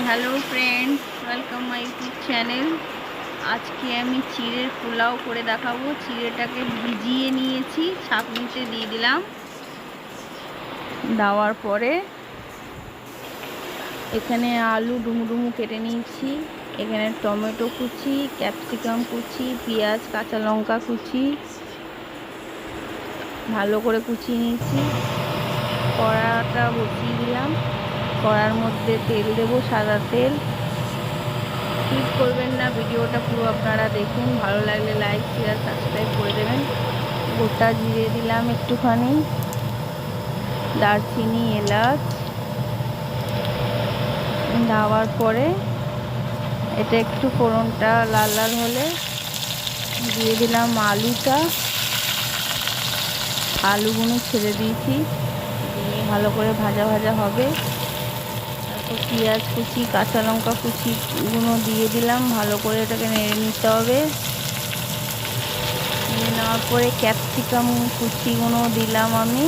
Hello friends, welcome my YouTube channel. আজকে আমি চিড়ের পোলাও করে দেখাবো। চিড়েটাকে ভিজিয়ে নিয়েছি, ছাঁকনিতে দিয়ে দিলাম। দেওয়ার পরে এখানে আলু ডুমু কেটে নিয়েছি, এখানে টমেটো কুচি, ক্যাপসিকাম কুচি, পেঁয়াজ, কাঁচা লঙ্কা কুচি ভালো করে কুচিয়ে নিয়েছি। কড়াটা বসিয়ে দিলাম। কড়ার মধ্যে তেল দেবো, সাদা তেল। স্কিপ করবেন না, ভিডিওটা পুরো আপনারা দেখুন। ভালো লাগলে লাইক শেয়ার সাবস্ক্রাইব করে দেবেন। গোটা জিরে দিলাম একটুখানি, দারচিনি, এলাচ দেওয়ার পরে এটা একটু ফোড়নটা লাল লাল হলে দিয়ে দিলাম আলুগুলো ছেড়ে দিয়েছি, দিয়ে ভালো করে ভাজা ভাজা হবে। তারপর পেঁয়াজ কুচি, কাঁচা লঙ্কা কুচিগুলো দিয়ে দিলাম। ভালো করে এটাকে নেড়ে নিতে হবে। নিয়ে নেওয়ার পরে ক্যাপসিকাম কুচিগুলো দিলাম। আমি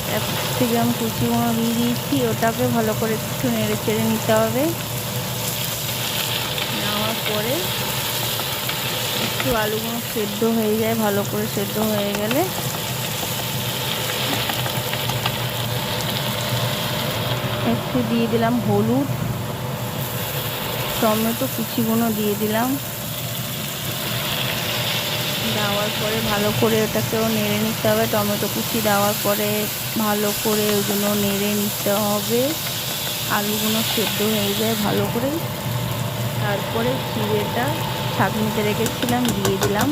ক্যাপসিকাম কুচিগুলো দিয়ে দিয়েছি। ওটাকে ভালো করে একটু নেড়ে চেড়ে নিতে হবে। নেওয়ার পরে একটু আলুগুলো সেদ্ধ হয়ে যায়, ভালো করে সেদ্ধ হয়ে গেলে একটু দিয়ে দিলাম হলুদ, টমেটো কুচিগুলো দিয়ে দিলাম। দেওয়ার পরে ভালো করে ওটাকেও নেড়ে নিতে হবে। টমেটো কুচি দেওয়ার পরে ভালো করে ওগুলো নেড়ে নিতে হবে। আলুগুলো সেদ্ধ হয়ে যায় ভালো করে। তারপরে চিড়েটা ছাঁকনিতে রেখেছিলাম দিয়ে দিলাম।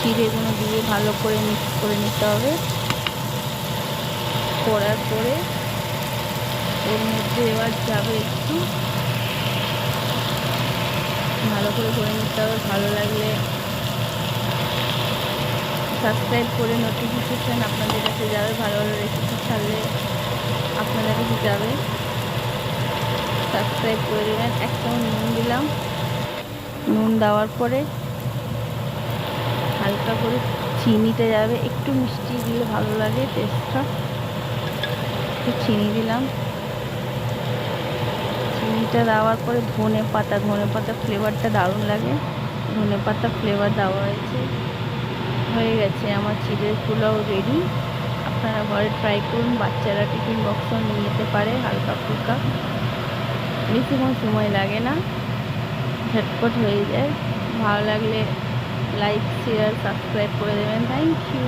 চিড়েগুলো দিয়ে ভালো করে মিক্স করে নিতে হবে। করার পরে ওর মধ্যে এবার যাবে একটু ভালো করে নিতে হবে। ভালো লাগলে সাবস্ক্রাইব করে নোটিফিকেশান আপনাদের কাছে যাবে। ভালো ভালো রেসিপি ছাড়লে আপনাদের কাছে যাবে, সাবস্ক্রাইব করে দেবেন। এক চামচ নুন দিলাম। নুন দেওয়ার পরে হালকা করে চিনিতে যাবে, একটু মিষ্টি দিলে ভালো লাগে টেস্টটা। একটু চিনি দিলাম। চিনিটা দেওয়ার পরে ধনে পাতা ফ্লেভারটা দারুণ লাগে। ধনে পাতা ফ্লেভার দেওয়া হয়ে গেছে। আমার চিড়ের পোলাও রেডি। আপনারা ঘরে ট্রাই করুন। বাচ্চারা টিফিন বক্সও নিয়ে যেতে পারে। হালকা ফুলকা, বেশিক্ষণ সময় লাগে না, ঝটপট হয়ে যায়। ভালো লাগলে লাইক শেয়ার সাবস্ক্রাইব করে দেবেন। Thank you.